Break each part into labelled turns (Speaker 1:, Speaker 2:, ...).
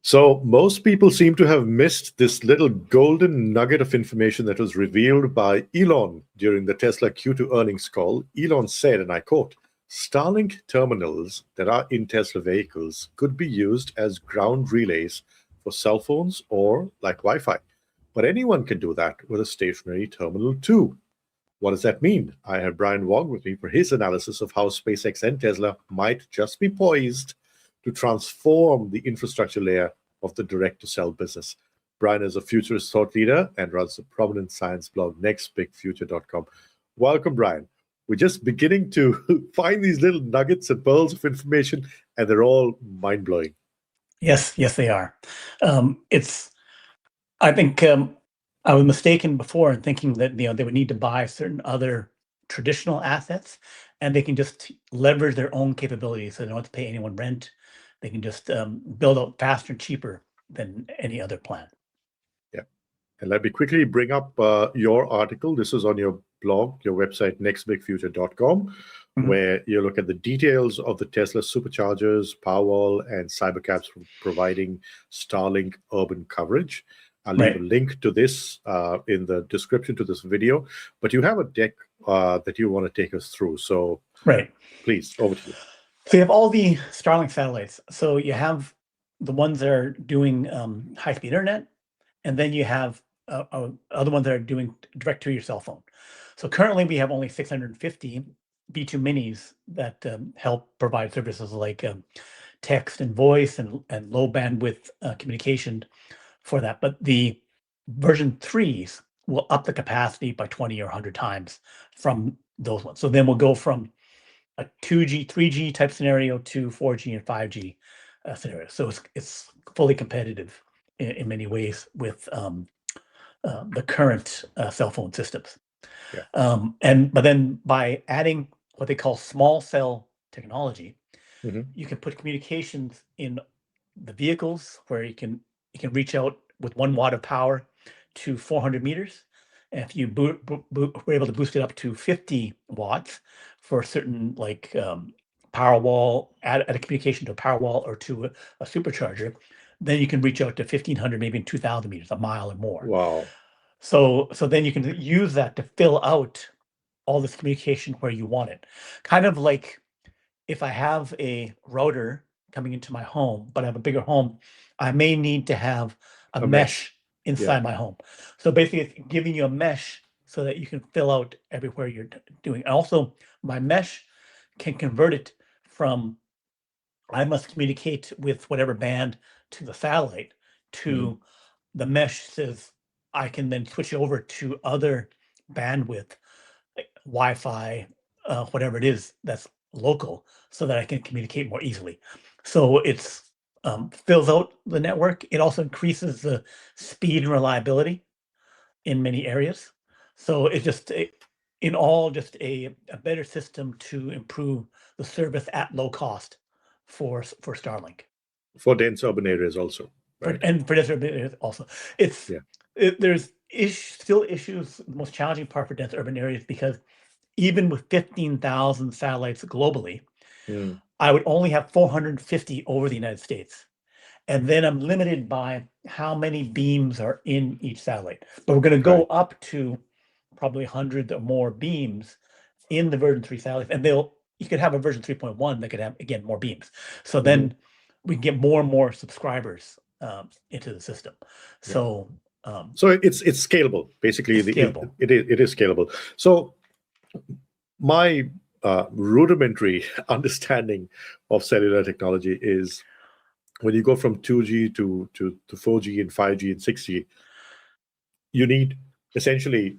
Speaker 1: So most people seem to have missed this little golden nugget of information that was revealed by Elon during the Tesla Q2 earnings call. Elon said, and I quote, Starlink terminals that are in Tesla vehicles could be used as ground relays for cell phones or like Wi-Fi. But anyone can do that with a stationary terminal too. What does that mean? I have Brian Wang with me for his analysis of how SpaceX and Tesla might just be poised to transform the infrastructure layer of the direct-to-cell business. Brian is a futurist thought leader and runs the prominent science blog nextbigfuture.com. Welcome, Brian. We're just beginning to find these little nuggets and pearls of information, and they're all mind-blowing.
Speaker 2: Yes, they are. I think I was mistaken before in thinking that they would need to buy certain other traditional assets, and they can just leverage their own capabilities, so they don't have to pay anyone rent. They can just build out faster and cheaper than any other plan.
Speaker 1: Yeah. And let me quickly bring up your article. This is on your blog, your website, nextbigfuture.com, where you look at the details of the Tesla Superchargers, Powerwall, and Cybercabs providing Starlink urban coverage. I'll leave a link to this in the description to this video. But you have a deck that you want to take us through. So please, over to you.
Speaker 2: So you have all the Starlink satellites. So you have the ones that are doing high-speed internet, and then you have other ones that are doing direct to your cell phone. So currently we have only 650 B2 minis that help provide services like text and voice and low bandwidth communication for that. But the version 3s will up the capacity by 20 or 100 times from those ones. So then we'll go from a 2G, 3G type scenario to 4G and 5G scenario. So it's fully competitive in many ways with the current cell phone systems.
Speaker 1: Yeah.
Speaker 2: But then by adding what they call small cell technology, you can put communications in the vehicles where you can reach out with 1 watt of power to 400 meters. And if you were able to boost it up to 50 watts for certain like Powerwall, add a communication to a Powerwall or to a supercharger, then you can reach out to 1,500, maybe 2,000 meters, a mile or more.
Speaker 1: Wow.
Speaker 2: So then you can use that to fill out all this communication where you want it. Kind of like if I have a router coming into my home, but I have a bigger home, I may need to have a mesh inside my home. So basically it's giving you a mesh so that you can fill out everywhere you're doing. And also my mesh can convert it from I must communicate with whatever band to the satellite to the mesh says I can then switch over to other bandwidth, like Wi-Fi, whatever it is that's local, so that I can communicate more easily. So it's fills out the network. It also increases the speed and reliability in many areas. So it's just in all just a better system to improve the service at low cost for Starlink.
Speaker 1: For dense urban areas also. Right?
Speaker 2: And for dense urban areas also. There's still issues. The most challenging part for dense urban areas, because even with 15,000 satellites globally, I would only have 450 over the United States. And then I'm limited by how many beams are in each satellite. But we're going to go up to probably 100 or more beams in the version 3 satellites. And you could have a version 3.1 that could have, again, more beams. So then we can get more and more subscribers into the system. So
Speaker 1: it's scalable. Basically, it is scalable. So my rudimentary understanding of cellular technology is when you go from 2G to 4G and 5G and 6G, you need essentially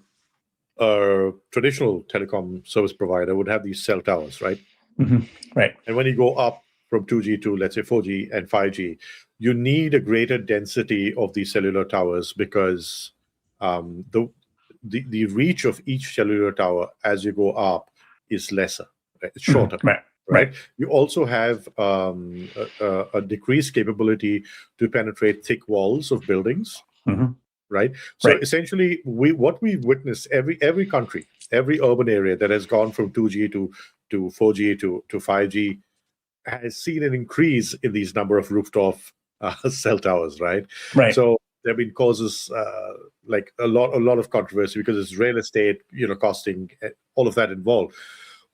Speaker 1: a traditional telecom service provider would have these cell towers, right?
Speaker 2: Right.
Speaker 1: And when you go up from 2G to, let's say, 4G and 5G, you need a greater density of these cellular towers because the reach of each cellular tower as you go up is lesser, it's shorter. Right. You also have a decreased capability to penetrate thick walls of buildings. Right. So essentially, what we've witnessed, every country, every urban area that has gone from 2G to 4G to 5G has seen an increase in these number of rooftop cell towers, right?
Speaker 2: Right.
Speaker 1: So there have been causes like a lot of controversy because it's real estate, costing all of that involved.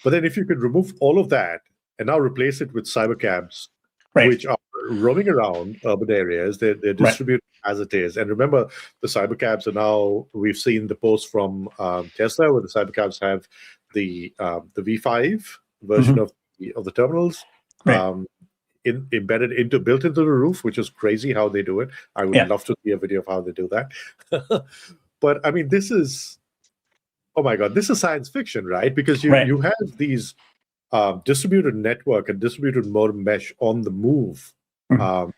Speaker 1: But then if you could remove all of that and now replace it with cybercabs,
Speaker 2: Right.
Speaker 1: which are roaming around urban areas, they're
Speaker 2: Right.
Speaker 1: distributed as it is. And remember, the cybercabs are now, we've seen the post from Tesla where the cybercabs have the V5 version of the terminals.
Speaker 2: Right.
Speaker 1: Embedded built into the roof, which is crazy how they do it. I would
Speaker 2: Yeah.
Speaker 1: love to see a video of how they do that. But I mean, this is, oh my God, this is science fiction, right? Because
Speaker 2: Right.
Speaker 1: you have these distributed network and distributed modem mesh on the move,
Speaker 2: Mhm.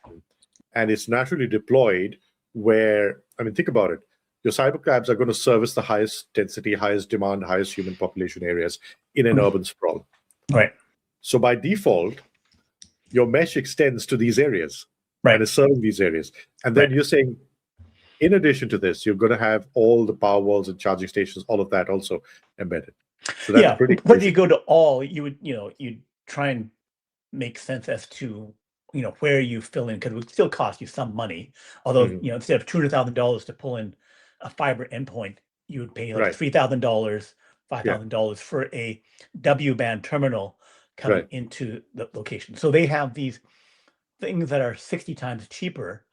Speaker 1: and it's naturally deployed where, I mean, think about it. Your cybercabs are going to service the highest density, highest demand, highest human population areas in an urban sprawl.
Speaker 2: Right.
Speaker 1: So by default, your mesh extends to these areas
Speaker 2: Right.
Speaker 1: and is serving these areas. And then
Speaker 2: Right.
Speaker 1: you're saying, in addition to this, you're going to have all the power walls and charging stations, all of that also embedded. So that's
Speaker 2: Yeah.
Speaker 1: pretty
Speaker 2: Whether you
Speaker 1: crazy.
Speaker 2: go to all, you would, you'd try and make sense as to, where you fill in, because it would still cost you some money. Although,
Speaker 1: Mhm.
Speaker 2: instead of $200,000 to pull in a fiber endpoint, you would pay like
Speaker 1: Right.
Speaker 2: $3,000,
Speaker 1: Yeah.
Speaker 2: $5,000 for a W-band terminal coming
Speaker 1: Right.
Speaker 2: into the location. So they have these things that are 60 times cheaper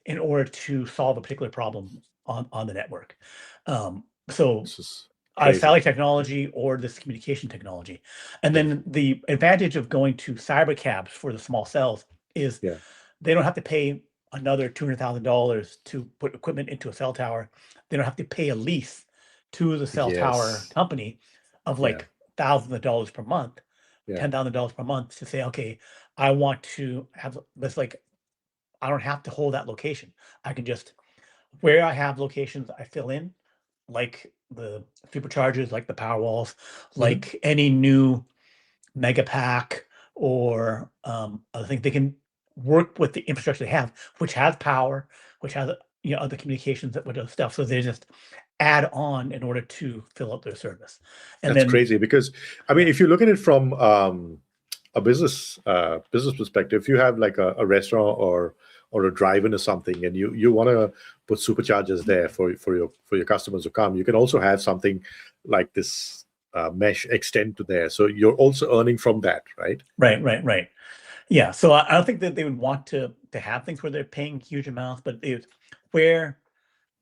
Speaker 2: in order to solve a particular problem on the network. So
Speaker 1: This is
Speaker 2: either
Speaker 1: crazy.
Speaker 2: satellite technology or this communication technology. And then the advantage of going to cybercabs for the small cells is
Speaker 1: Yeah.
Speaker 2: they don't have to pay another $200,000 to put equipment into a cell tower. They don't have to pay a lease to the cell tower
Speaker 1: Yes.
Speaker 2: company of
Speaker 1: Yeah.
Speaker 2: like thousands of dollars per month,
Speaker 1: Yeah.
Speaker 2: $10,000 per month to say, okay, I want to have this, like, I don't have to hold that location. I can just, where I have locations, I fill in, like the superchargers, like the Powerwalls,
Speaker 1: Mhm.
Speaker 2: like any new mega pack or other things. They can work with the infrastructure they have, which has power, which has other communications with other stuff. So they just add on in order to fill out their service. And
Speaker 1: That's
Speaker 2: then
Speaker 1: crazy because, I mean,
Speaker 2: yeah,
Speaker 1: if you look at it from a business perspective, if you have like a restaurant or a drive-in or something, and you want to put superchargers there for your customers to come, you can also have something like this mesh extend to there. So you're also earning from that, right?
Speaker 2: right. Yeah. So I don't think that they would want to have things where they're paying huge amounts, but where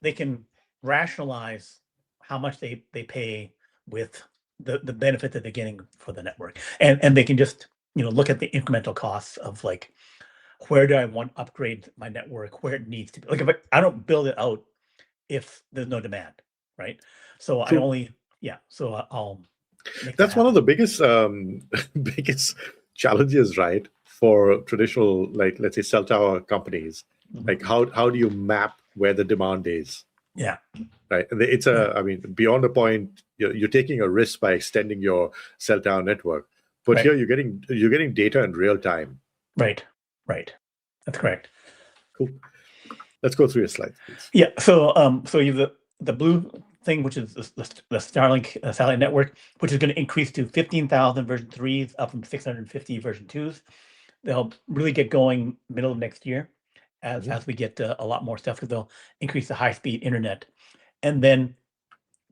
Speaker 2: they can rationalize how much they pay with the benefit that they're getting for the network, and they can just look at the incremental costs of, like, where do I want to upgrade my network, where it needs to be. Like, if I don't build it out if there's no demand, right? So I
Speaker 1: True.
Speaker 2: only so I'll make that
Speaker 1: That's one of
Speaker 2: happen.
Speaker 1: the biggest biggest challenges, right? For traditional, like let's say cell tower companies, like
Speaker 2: Mhm.
Speaker 1: how do you map where the demand is,
Speaker 2: Yeah,
Speaker 1: right? And it's
Speaker 2: yeah,
Speaker 1: I mean, beyond the point, you're taking a risk by extending your cell tower network, but
Speaker 2: right,
Speaker 1: here you're getting data in real time.
Speaker 2: right. That's correct.
Speaker 1: Cool. Let's go through your slides, please.
Speaker 2: Yeah. So you have the blue thing, which is the Starlink satellite network, which is going to increase to 15,000 version 3s, up from 650 version 2s. They'll really get going middle of next year as
Speaker 1: Mhm.
Speaker 2: we get a lot more stuff, because they'll increase the high speed internet. And then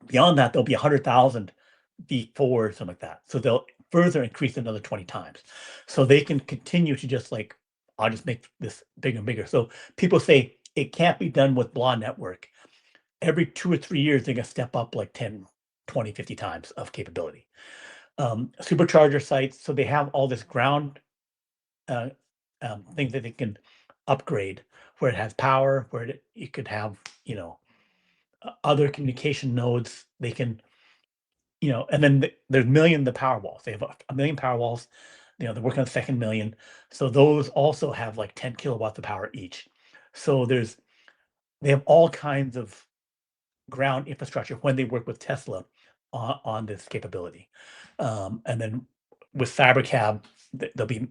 Speaker 2: beyond that, there'll be 100,000 V4, something like that. So they'll further increase another 20 times. So they can continue to just, like, I'll just make this bigger and bigger. So people say it can't be done with BLA network. Every 2 or 3 years, they're gonna step up like 10, 20, 50 times of capability. Supercharger sites, so they have all this ground uh, things that they can upgrade, where it has power, where it could have, other communication nodes. They can, and then there's million the power walls. They have a million power walls. They're working on the second million. So those also have like 10 kilowatts of power each. So they have all kinds of ground infrastructure when they work with Tesla on this capability. And then with Cybercab, there'll be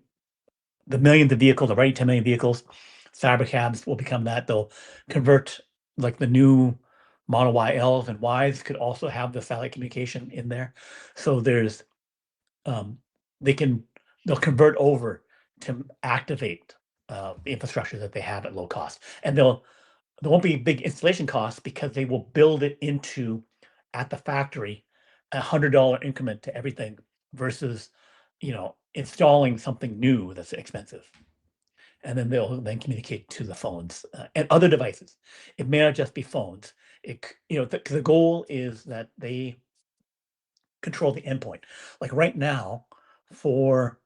Speaker 2: the millions of vehicles, already 10 million vehicles. Cybercabs will become that. They'll convert, like, the new Model Y Ls and Ys could also have the satellite communication in there. So um, they'll convert over to activate the infrastructure that they have at low cost. And there won't be big installation costs because they will build it into at the factory $100 increment to everything versus installing something new that's expensive. And then they'll then communicate to the phones and other devices. It may not just be phones. The goal is that they control the endpoint. Like right now, for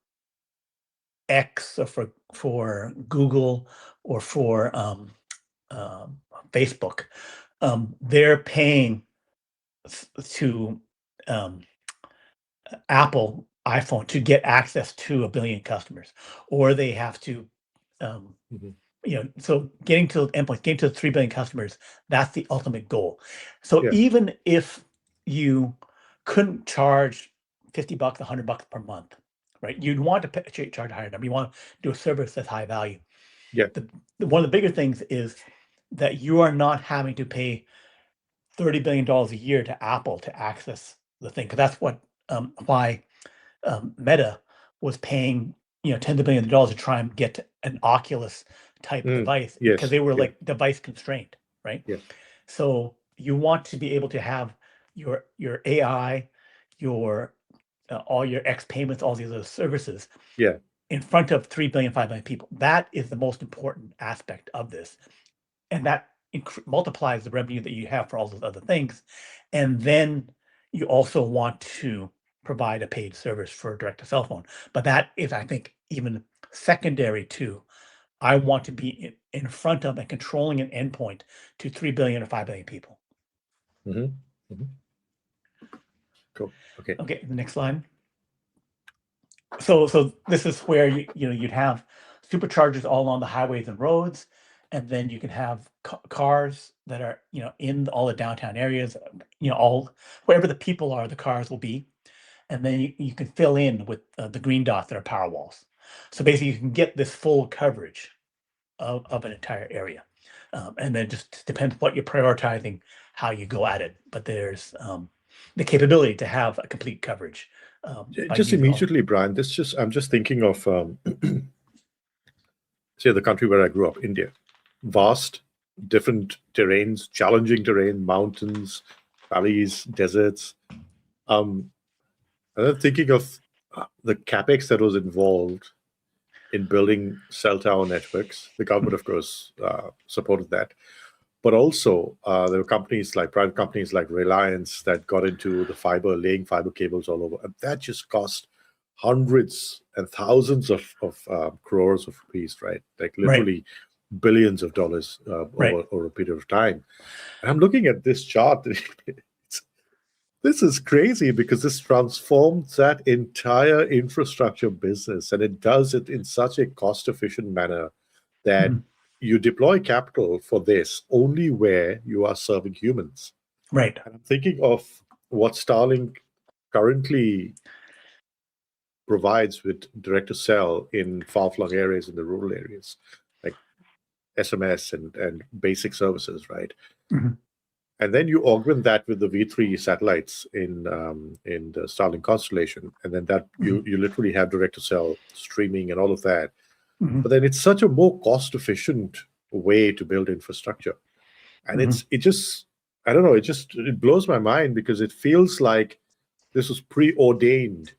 Speaker 2: X or for Google or for Facebook, they're paying to Apple iPhone to get access to 1 billion customers, or they have to, so getting to endpoints, getting to 3 billion customers, that's the ultimate goal. So even if you couldn't charge $50, $100 per month, right? You'd want to charge a higher number. You want to do a service that's high value.
Speaker 1: Yeah.
Speaker 2: One of the bigger things is that you are not having to pay $30 billion a year to Apple to access the thing, because that's why Meta was paying tens of billions of dollars to try and get an Oculus type device, because they were like device constrained, right?
Speaker 1: Yeah.
Speaker 2: So you want to be able to have your AI, your all your X payments, all these other services, in front of 3 billion, 5 billion people. That is the most important aspect of this, and that multiplies the revenue that you have for all those other things. And then you also want to provide a paid service for direct-to-cell phone. But that is, I think, even secondary to, I want to be in front of and controlling an endpoint to 3 billion or 5 billion people.
Speaker 1: Cool. Okay.
Speaker 2: Okay, the next slide. So this is where you'd have superchargers all on the highways and roads, and then you can have cars that are in all the downtown areas, all wherever the people are, the cars will be, and then you can fill in with the green dots that are power walls. So basically, you can get this full coverage of an entire area, and then just depends what you're prioritizing, how you go at it. But there's the capability to have a complete coverage.
Speaker 1: Just immediately, Brian, I'm just thinking of say the country where I grew up, India. Vast, different terrains, challenging terrain, mountains, valleys, deserts. And I'm thinking of the capex that was involved in building cell tower networks. The government, of course, supported that. But also, there were private companies like Reliance that got into the fiber, laying fiber cables all over. And that just cost hundreds and thousands of crores of rupees, right? Like literally billions of dollars over a period of time. And I'm looking at this chart. This is crazy because this transforms that entire infrastructure business, and it does it in such a cost-efficient manner that you deploy capital for this only where you are serving humans.
Speaker 2: Right.
Speaker 1: And I'm thinking of what Starlink currently provides with direct-to-cell in far-flung areas, in the rural areas, like SMS and basic services, right? And then you augment that with the V3 satellites in the Starlink constellation, and then that you literally have direct-to-cell streaming and all of that. But then it's such a more cost-efficient way to build infrastructure, and it just I don't know, it blows my mind because it feels like this was preordained,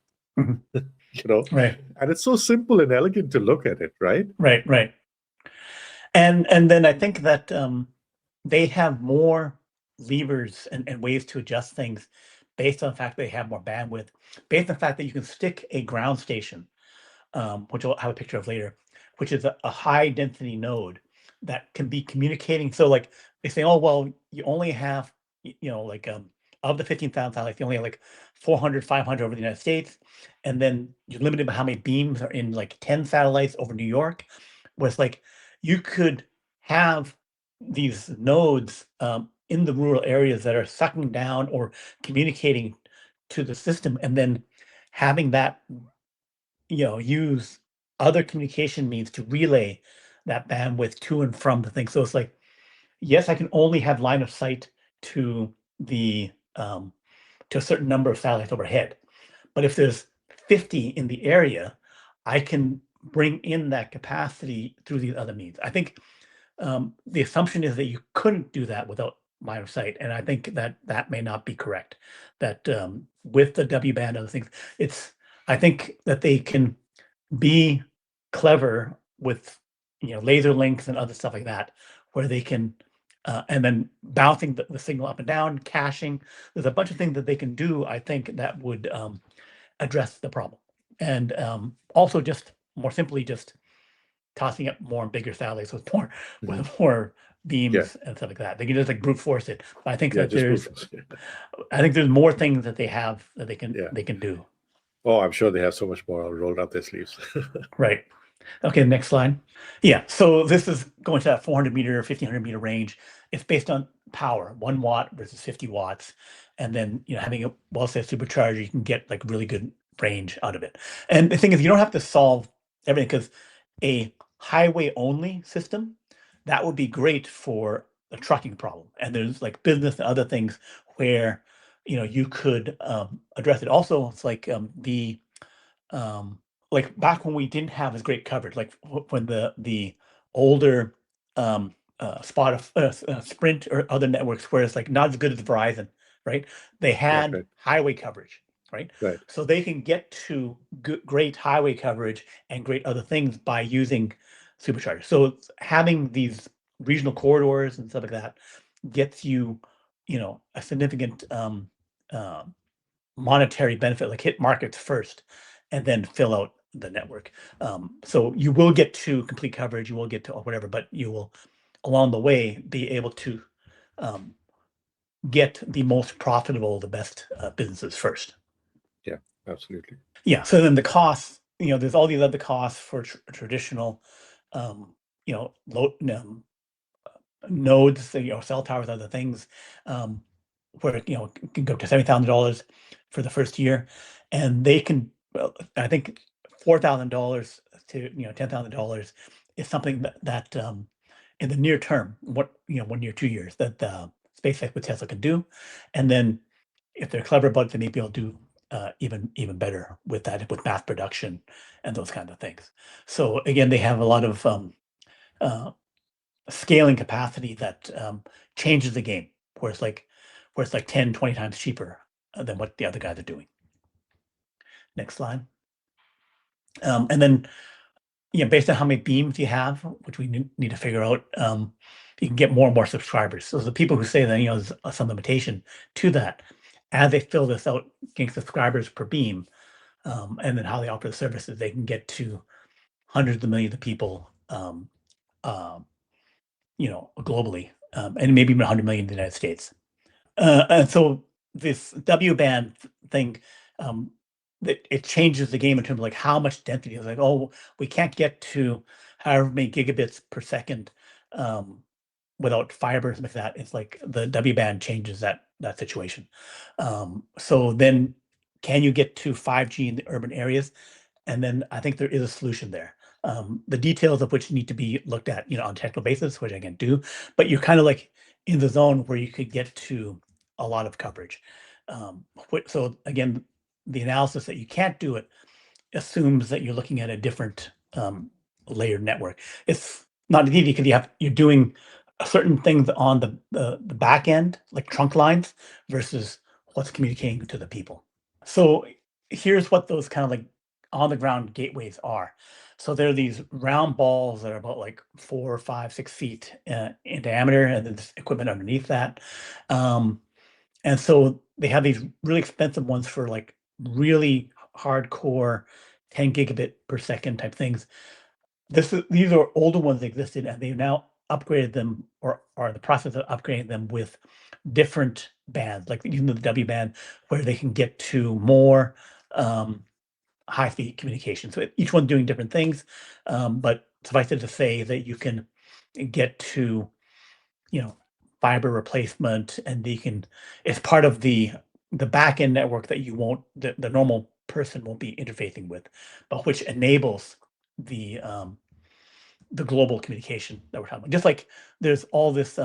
Speaker 2: Right.
Speaker 1: And it's so simple and elegant to look at it, right?
Speaker 2: Right. And then I think that they have more levers and ways to adjust things based on the fact that they have more bandwidth, based on the fact that you can stick a ground station, which I'll have a picture of later, which is a high density node that can be communicating. So like they say, oh, well, you only have, of the 15,000 satellites, you only have like 400, 500 over the United States. And then you're limited by how many beams are in like 10 satellites over New York. Where it's like you could have these nodes in the rural areas that are sucking down or communicating to the system, and then having that use other communication means to relay that bandwidth to and from the thing. So it's like, yes, I can only have line of sight to the to a certain number of satellites overhead, but if there's 50 in the area, I can bring in that capacity through these other means. I think the assumption is that you couldn't do that without line of sight, and I think that that may not be correct. That with the W band and other things, I think that they can be clever with laser links and other stuff like that, where they can and then bouncing the signal up and down, caching. There's a bunch of things that they can do, I think, that would address the problem. And also just more simply just tossing up more and bigger satellites with more beams and stuff like that. They can just like brute force it. But I think that there's more things that they have that they can do.
Speaker 1: Oh, I'm sure they have so much more rolled up their sleeves.
Speaker 2: Right. Okay, next slide. Yeah, so this is going to that 400 meter, 1500 meter range. It's based on power, 1 watt versus 50 watts. And then, having a well-set supercharger, you can get like really good range out of it. And the thing is, you don't have to solve everything, because a highway-only system, that would be great for a trucking problem. And there's like business and other things where, you could address it. Also, it's like like back when we didn't have as great coverage, like when the older Sprint or other networks, where it's like not as good as Verizon, right? They had highway coverage, right? So they can get to great highway coverage and great other things by using superchargers. So having these regional corridors and stuff like that gets you, a significant monetary benefit, like hit markets first and then fill out the network. So you will get to complete coverage, you will get to whatever, but you will along the way be able to get the most profitable, the best businesses first.
Speaker 1: Yeah, absolutely.
Speaker 2: Yeah. So then the costs, there's all these other costs for traditional, nodes, cell towers, other things, where it can go to $70,000 for the first year, and they can. Well, I think $4,000 to $10,000 is something that in the near term, 1 year, 2 years, that SpaceX with Tesla can do, and then if they're clever about it, they may be able to do even better with that, with mass production and those kinds of things. So again, they have a lot of scaling capacity that changes the game, where it's like 10, 20 times cheaper than what the other guys are doing. Next slide. And then, based on how many beams you have, which we need to figure out, you can get more and more subscribers. So the people who say that, there's some limitation to that, as they fill this out, getting subscribers per beam, and then how they offer the services, they can get to hundreds of millions of people, globally, and maybe even 100 million in the United States. And so this W band thing, it changes the game in terms of like how much density. It's like, oh, we can't get to however many gigabits per second without fiber and like that. It's like the W band changes that situation. So then, can you get to 5G in the urban areas? And then I think there is a solution there. The details of which need to be looked at, on a technical basis, which I can do, but you're kind of like in the zone where you could get to a lot of coverage. So again, the analysis that you can't do it assumes that you're looking at a different layered network. It's not easy because you're doing certain things on the back end, like trunk lines, versus what's communicating to the people. So here's what those kind of like on the ground gateways are. So there are these round balls that are about like 4, 5, 6 feet in diameter, and then there's equipment underneath that. And so they have these really expensive ones for like really hardcore 10 gigabit per second type things. These are older ones that existed, and they've now upgraded them, or are in the process of upgrading them with different bands, like using the W band, where they can get to more high-speed communication. So each one's doing different things, but suffice it to say that you can get to, fiber replacement, and it's part of the back end network that the normal person won't be interfacing with, but which enables the global communication that we're talking about. Just like there's all this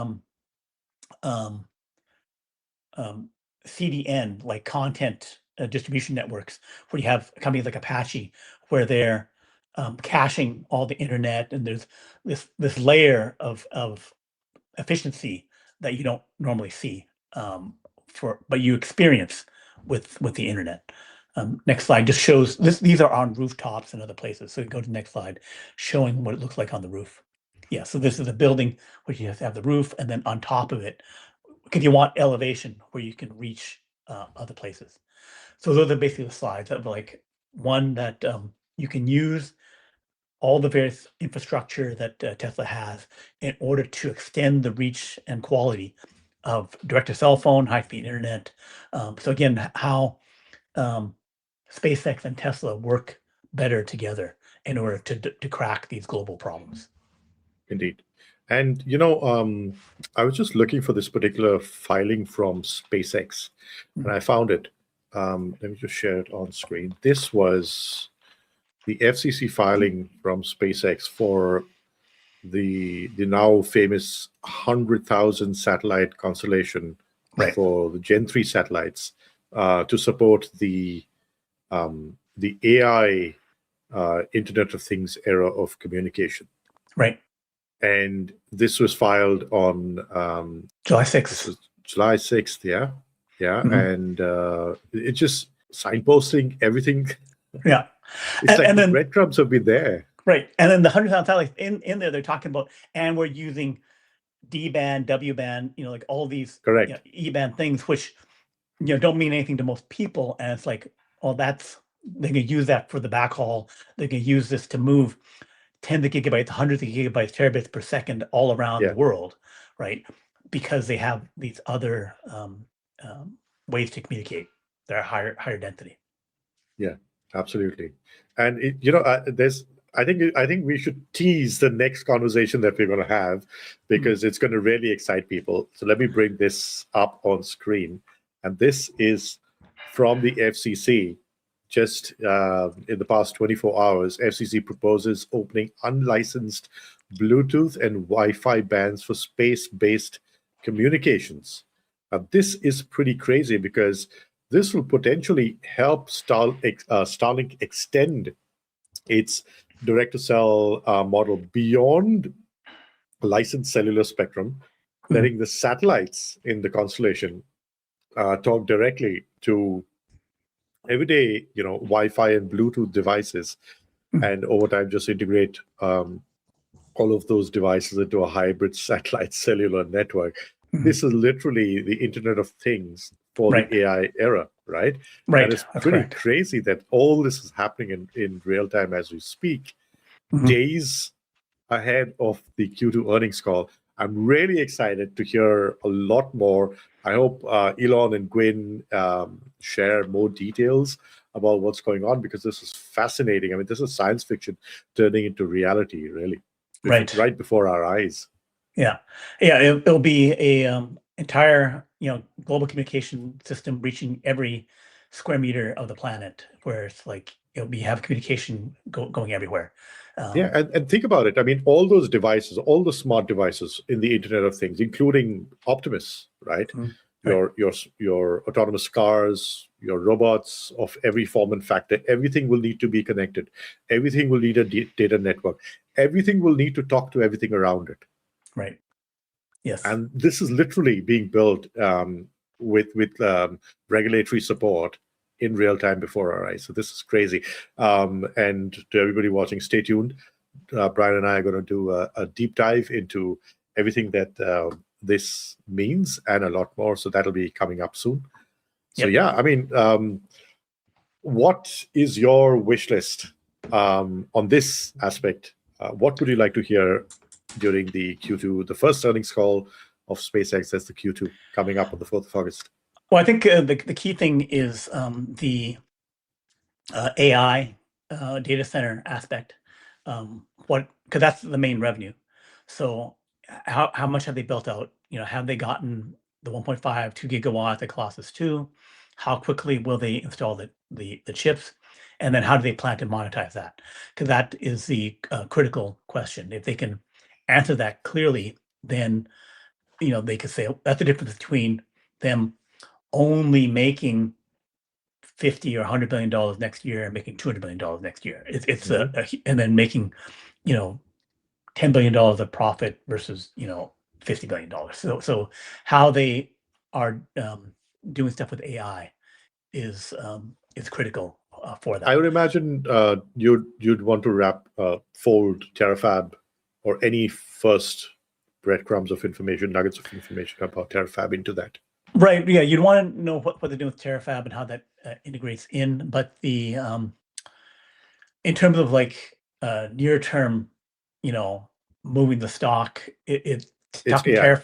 Speaker 2: CDN, like content distribution networks, where you have companies like Apache, where they're caching all the internet, and there's this layer of efficiency that you don't normally see, but you experience with the internet. Next slide just shows this. These are on rooftops and other places. So go to the next slide, showing what it looks like on the roof. Yeah, so this is a building where you have to have the roof, and then on top of it, because you want elevation where you can reach other places. So those are basically the slides of like one that you can use all the various infrastructure that Tesla has in order to extend the reach and quality of direct-to-cell phone, high-speed internet. So again, how SpaceX and Tesla work better together in order to crack these global problems.
Speaker 1: Indeed. And, I was just looking for this particular filing from SpaceX, and I found it. Let me just share it on screen. This was the FCC filing from SpaceX for the now famous 100,000 satellite constellation for the Gen 3 satellites to support the AI Internet of Things era of communication.
Speaker 2: Right.
Speaker 1: And this was filed on
Speaker 2: July 6th.
Speaker 1: July 6th, yeah. And it's just signposting everything.
Speaker 2: Yeah.
Speaker 1: It's like the breadcrumbs have been there.
Speaker 2: Right. And then the 100,000 satellites in there, they're talking about, and we're using D-band, W-band, like all these
Speaker 1: correct
Speaker 2: E-band things, which don't mean anything to most people. And it's like, they can use that for the backhaul. They can use this to move tens of gigabytes, hundreds of gigabytes, terabits per second all around the world, right? Because they have these other ways to communicate. They're higher density.
Speaker 1: Yeah, absolutely. And I think we should tease the next conversation that we're going to have, because it's going to really excite people. So let me bring this up on screen. And this is from the FCC. Just in the past 24 hours, FCC proposes opening unlicensed Bluetooth and Wi-Fi bands for space-based communications. This is pretty crazy, because this will potentially help Starlink extend its direct-to-cell model beyond licensed cellular spectrum, letting the satellites in the constellation talk directly to everyday, Wi-Fi and Bluetooth devices, and over time just integrate all of those devices into a hybrid satellite cellular network. This is literally the Internet of Things for the AI era, right?
Speaker 2: Right.
Speaker 1: And it's pretty crazy that all this is happening in real time as we speak, days ahead of the Q2 earnings call. I'm really excited to hear a lot more. I hope Elon and Gwyn share more details about what's going on, because this is fascinating. I mean, this is science fiction turning into reality, really. Right before our eyes.
Speaker 2: Yeah. It'll be a entire, global communication system reaching every square meter of the planet, where it's like have communication going everywhere.
Speaker 1: And think about it. I mean, all those devices, all the smart devices in the Internet of Things, including Optimus, right? Your autonomous cars, your robots of every form and factor, everything will need to be connected. Everything will need a data network. Everything will need to talk to everything around it.
Speaker 2: Right. Yes.
Speaker 1: And this is literally being built with regulatory support in real time before our eyes. So this is crazy. And to everybody watching, stay tuned. Brian and I are going to do a deep dive into everything that this means and a lot more. So that'll be coming up soon. So I mean, what is your wish list on this aspect? What would you like to hear during the Q2, the first earnings call of SpaceX? That's the Q2 coming up on the 4th of August.
Speaker 2: Well, I think the key thing is the AI data center aspect. Because that's the main revenue. So how much have they built out? Have they gotten the 1.5, 2 gigawatt that Colossus 2? How quickly will they install the chips? And then how do they plan to monetize that? Because that is the critical question. If they can answer that clearly, then they could say that's the difference between them only making $50 or $100 billion next year and making $200 billion next year. It's and then making, $10 billion of profit versus, $50 billion. So how they are doing stuff with AI is critical for that.
Speaker 1: I would imagine you'd want to fold Terrafab or any first breadcrumbs of information, nuggets of information about Terrafab into that.
Speaker 2: Right. Yeah. You'd want to know what they're doing with Terrafab and how that integrates in. But the in terms of like near term, moving the stock, it's tough to
Speaker 1: AI.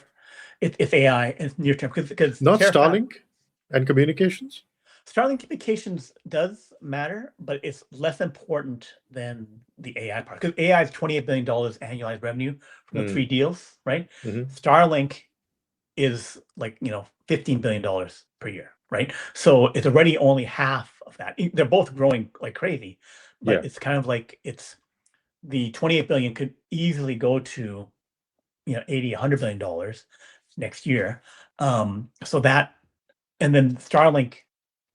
Speaker 2: It's AI and near term because
Speaker 1: Not
Speaker 2: Terrafab,
Speaker 1: Starlink and communications.
Speaker 2: Starlink communications does matter, but it's less important than the AI part because AI is $28 billion annualized revenue from the 3 deals, right? Starlink is like, $15 billion per year, right? So it's already only half of that. They're both growing like crazy, but it's kind of like it's the 28 billion could easily go to, 80, $100 billion next year. So that, and then Starlink,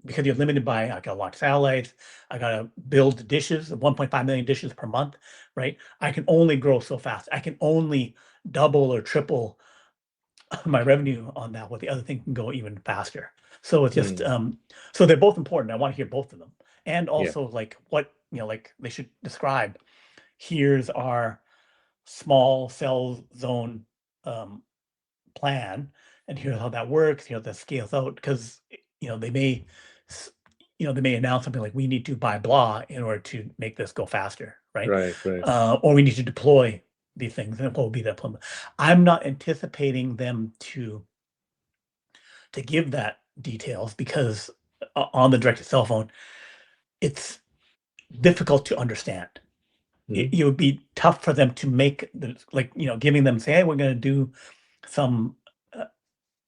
Speaker 2: because you're limited by, I gotta launch satellites, I gotta build dishes, 1.5 million dishes per month, right? I can only grow so fast. I can only double or triple my revenue on that, where the other thing can go even faster. So it's just so they're both important. I want to hear both of them. And also like what, like they should describe, here's our small cell zone plan, and here's how that works, that scales out, because they may announce something like we need to buy blah in order to make this go faster, right? Or we need to deploy these things, and what will be the deployment. I'm not anticipating them to give that details because on the direct-to-cell phone, it's difficult to understand. It would be tough for them to make giving them, say, hey, we're going to do some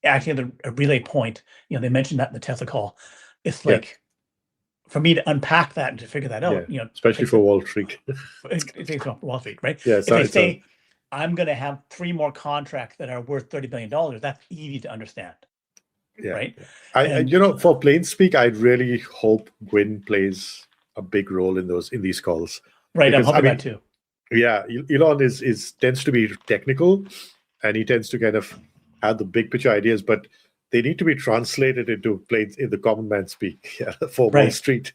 Speaker 2: actually a relay point. They mentioned that in the Tesla call. It's like for me to unpack that and to figure that out.
Speaker 1: Especially for Wall Street.
Speaker 2: It takes off Wall Street, right?
Speaker 1: Yeah,
Speaker 2: if they say I'm going to have 3 more contracts that are worth $30 billion, that's easy to understand. Right.
Speaker 1: For plain speak, I really hope Gwyn plays a big role in these calls.
Speaker 2: Right. Because, I'm hoping that too.
Speaker 1: Yeah, Elon tends to be technical, and he tends to kind of have the big picture ideas, but they need to be translated into the common man speak for Wall Street.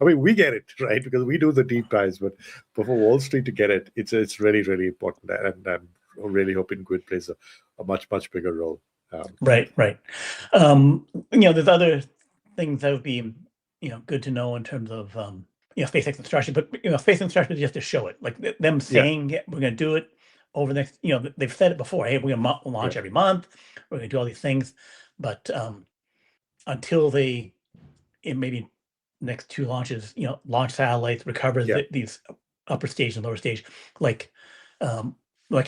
Speaker 1: I mean, we get it, right? Because we do the deep dives, but for Wall Street to get it, it's really, really important. And I'm really hoping Gwyn plays a much, much bigger role.
Speaker 2: Right. There's other things that would be, good to know in terms of, SpaceX and Starship, but, SpaceX and Starship is just to show it, like them saying, we're going to do it over the next, they've said it before, hey, we're going to launch every month, we're going to do all these things, but until they, in maybe next 2 launches, launch satellites, recover these upper stage and lower stage, like for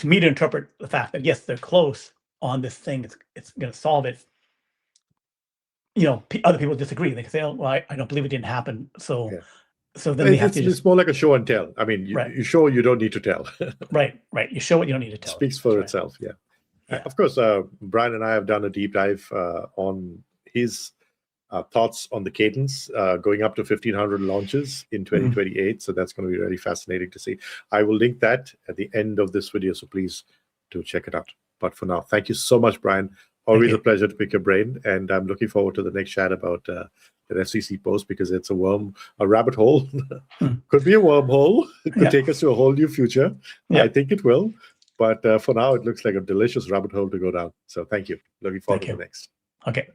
Speaker 2: me to interpret the fact that yes, they're close on this thing, it's going to solve it. Other people disagree. They can say, "Oh, well, I don't believe it didn't happen." So then they have to.
Speaker 1: It's more like a show and tell. I mean, you show, you don't need to tell.
Speaker 2: Right. You show what you don't need to tell.
Speaker 1: It speaks for itself. Yeah. Of course, Brian and I have done a deep dive on his thoughts on the cadence going up to 1,500 launches in 2028. So that's going to be really fascinating to see. I will link that at the end of this video, so please do check it out. But for now, thank you so much, Brian. Always a pleasure to pick your brain, and I'm looking forward to the next chat about the FCC post, because it's a rabbit hole. Could be a wormhole. It could take us to a whole new future. I think it will. But for now, it looks like a delicious rabbit hole to go down. So thank you. Looking forward to the next.
Speaker 2: Okay.